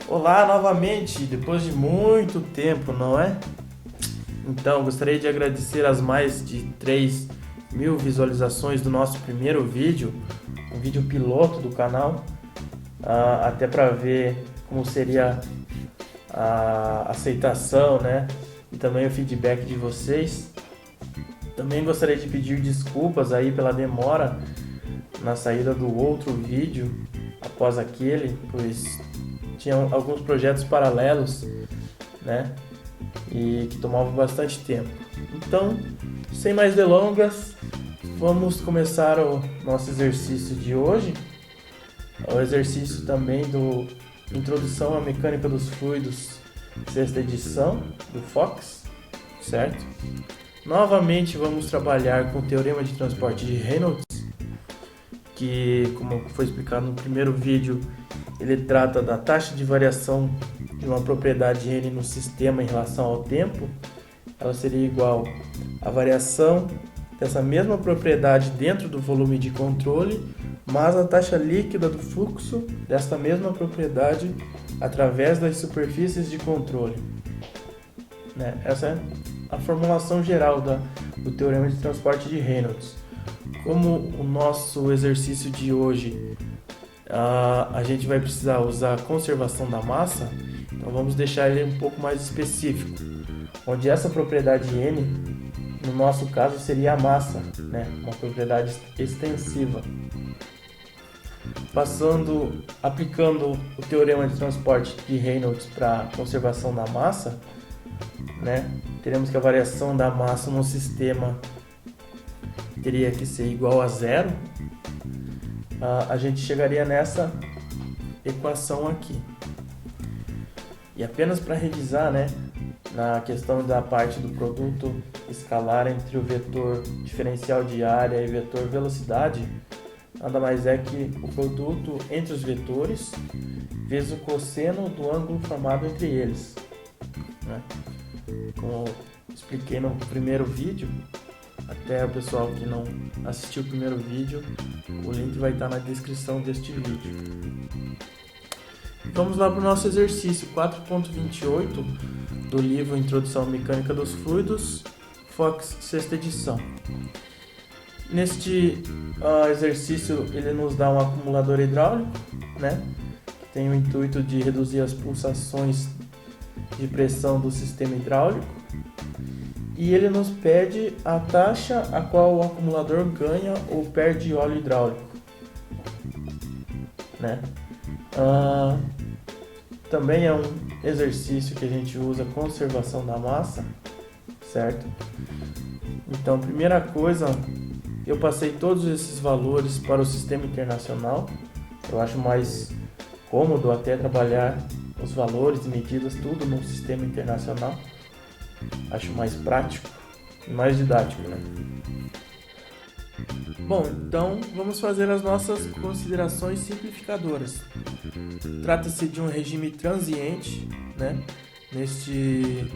Olá novamente, depois de muito tempo, não é? Então, gostaria de agradecer as mais de 3.000 visualizações do nosso primeiro vídeo, um vídeo piloto do canal, até para ver como seria a aceitação, né? E também o feedback de vocês. Também gostaria de pedir desculpas aí pela demora na saída do outro vídeo após aquele, pois tinham alguns projetos paralelos, né? E que tomavam bastante tempo. Então, sem mais delongas, vamos começar o nosso exercício de hoje. O exercício também do Introdução à Mecânica dos Fluidos, sexta edição do Fox, certo? Novamente vamos trabalhar com o Teorema de Transporte de Reynolds, que, como foi explicado no primeiro vídeo, ele trata da taxa de variação de uma propriedade N no sistema em relação ao tempo. Ela seria igual à variação dessa mesma propriedade dentro do volume de controle, mais a taxa líquida do fluxo desta mesma propriedade através das superfícies de controle. Essa é a formulação geral do Teorema de Transporte de Reynolds. Como o nosso exercício de hoje a gente vai precisar usar a conservação da massa, então vamos deixar ele um pouco mais específico, onde essa propriedade N, no nosso caso, seria a massa, né? Uma propriedade extensiva. Aplicando o Teorema de Transporte de Reynolds para a conservação da massa, né? Teremos que a variação da massa no sistema teria que ser igual a zero. A gente chegaria nessa equação aqui. E apenas para revisar, né, na questão da parte do produto escalar entre o vetor diferencial de área e vetor velocidade, nada mais é que o produto entre os vetores vezes o cosseno do ângulo formado entre eles, né? Como expliquei no primeiro vídeo, até o pessoal que não assistiu o primeiro vídeo, o link vai estar na descrição deste vídeo. Vamos lá para o nosso exercício 4.28 do livro Introdução à Mecânica dos Fluidos, Fox, sexta edição. Neste exercício ele nos dá um acumulador hidráulico, né, que tem o intuito de reduzir as pulsações de pressão do sistema hidráulico. E ele nos pede a taxa a qual o acumulador ganha ou perde óleo hidráulico, né? Também é um exercício que a gente usa conservação da massa, certo? Então, primeira coisa, eu passei todos esses valores para o sistema internacional. Eu acho mais cômodo até trabalhar os valores e medidas tudo no sistema internacional. Acho mais prático e mais didático, né? Bom, então vamos fazer as nossas considerações simplificadoras. Trata-se de um regime transiente, né? Neste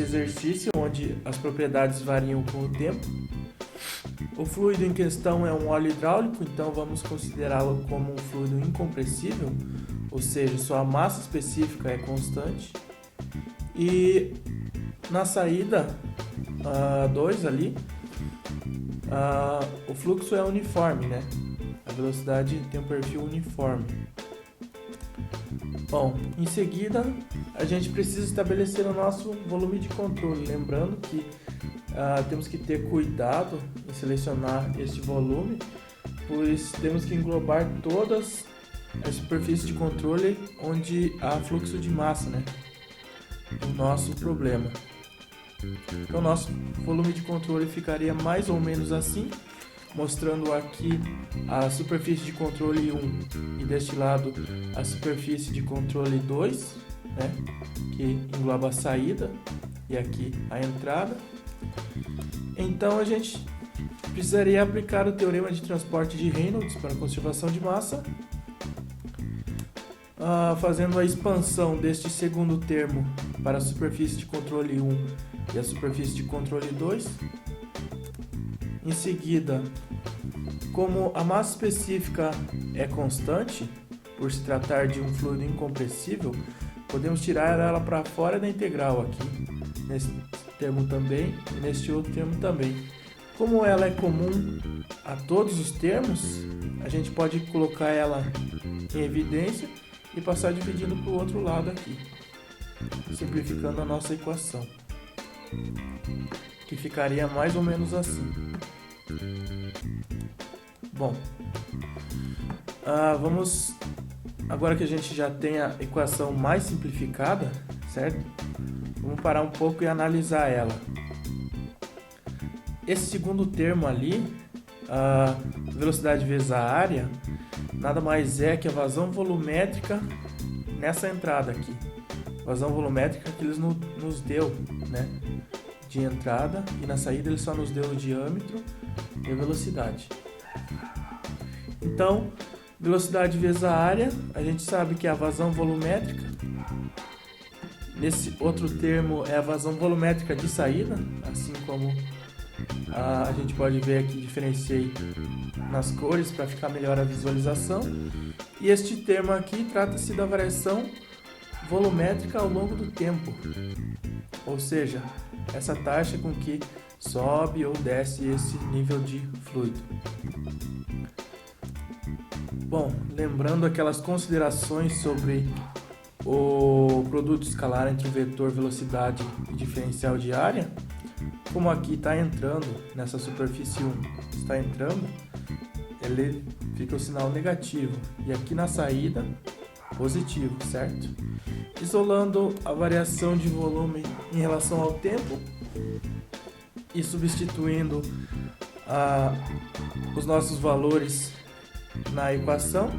exercício, onde as propriedades variam com o tempo. O fluido em questão é um óleo hidráulico, então vamos considerá-lo como um fluido incompressível, ou seja, sua massa específica é constante. E na saída 2 ali, o fluxo é uniforme, né? A velocidade tem um perfil uniforme. Bom, em seguida a gente precisa estabelecer o nosso volume de controle, lembrando que temos que ter cuidado em selecionar este volume, pois temos que englobar todas as superfícies de controle onde há fluxo de massa, né? O nosso problema. Então, nosso volume de controle ficaria mais ou menos assim, mostrando aqui a superfície de controle 1 e deste lado a superfície de controle 2, né, que engloba a saída, e aqui a entrada. Então, a gente precisaria aplicar o Teorema de Transporte de Reynolds para a conservação de massa, fazendo a expansão deste segundo termo para a superfície de controle 1 e a superfície de controle 2. Em seguida, como a massa específica é constante, por se tratar de um fluido incompressível, podemos tirar ela para fora da integral aqui, nesse termo também e neste outro termo também. Como ela é comum a todos os termos, a gente pode colocar ela em evidência e passar dividindo para o outro lado aqui, simplificando a nossa equação, que ficaria mais ou menos assim. Bom, vamos, agora que a gente já tem a equação mais simplificada, certo? Vamos parar um pouco e analisar ela. Esse segundo termo ali, a velocidade vezes a área, nada mais é que a vazão volumétrica nessa entrada aqui. Vazão volumétrica que eles nos deu, né, de entrada, e na saída ele só nos deu o diâmetro e a velocidade. Então, velocidade vezes a área, a gente sabe que é a vazão volumétrica. Nesse outro termo é a vazão volumétrica de saída, assim como a gente pode ver aqui, diferenciei nas cores para ficar melhor a visualização. E este termo aqui trata-se da variação volumétrica ao longo do tempo, ou seja, essa taxa com que sobe ou desce esse nível de fluido. Bom, lembrando aquelas considerações sobre o produto escalar entre o vetor velocidade e diferencial de área, como aqui está entrando nessa superfície 1, está entrando, ele fica o sinal negativo, e aqui na saída, positivo, certo? Isolando a variação de volume em relação ao tempo e substituindo os nossos valores na equação,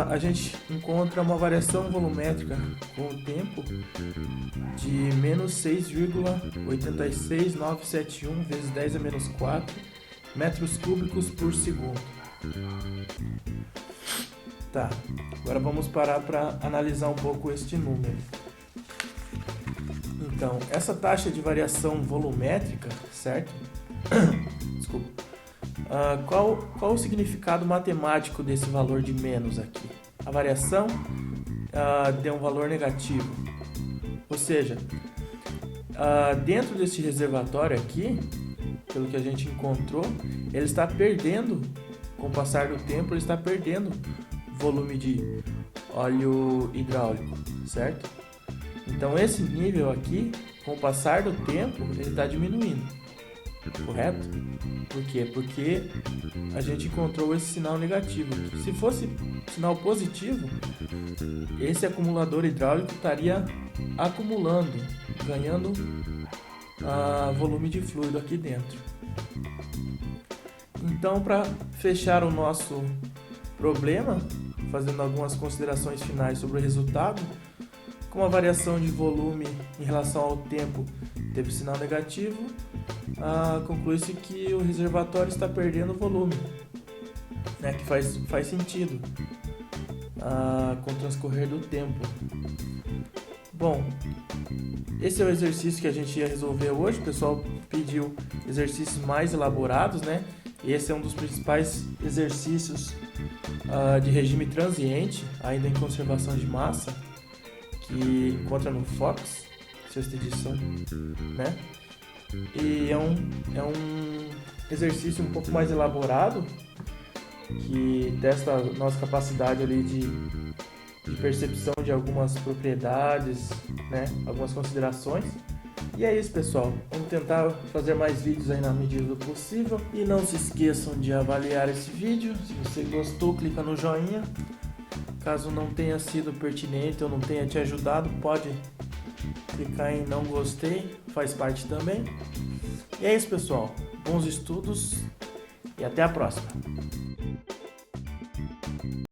a gente encontra uma variação volumétrica com o tempo de menos 6,86971 vezes 10 a menos 4 metros cúbicos por segundo. Tá, agora vamos parar para analisar um pouco este número. Então, essa taxa de variação volumétrica, certo? Desculpa. Qual o significado matemático desse valor de menos aqui? A variação deu um valor negativo, ou seja, dentro desse reservatório aqui, pelo que a gente encontrou, ele está perdendo, com o passar do tempo, ele está perdendo volume de óleo hidráulico, certo? Então esse nível aqui, com o passar do tempo, ele está diminuindo, correto? Por quê? Porque a gente encontrou esse sinal negativo. Se fosse sinal positivo, esse acumulador hidráulico estaria acumulando, ganhando volume de fluido aqui dentro. Então, para fechar o nosso problema, fazendo algumas considerações finais sobre o resultado, como a variação de volume em relação ao tempo teve sinal negativo, conclui-se que o reservatório está perdendo volume, né, que faz sentido com o transcorrer do tempo. Bom, esse é o exercício que a gente ia resolver hoje. O pessoal pediu exercícios mais elaborados, né? E esse é um dos principais exercícios de regime transiente, ainda em conservação de massa, que encontra no Fox, sexta edição, né? E é um exercício um pouco mais elaborado, que testa a nossa capacidade ali de percepção de algumas propriedades, né? Algumas considerações. E é isso, pessoal. Vamos tentar fazer mais vídeos aí na medida do possível. E não se esqueçam de avaliar esse vídeo. Se você gostou, clica no joinha. Caso não tenha sido pertinente ou não tenha te ajudado, pode clicar em não gostei, faz parte também. E é isso, pessoal. Bons estudos e até a próxima.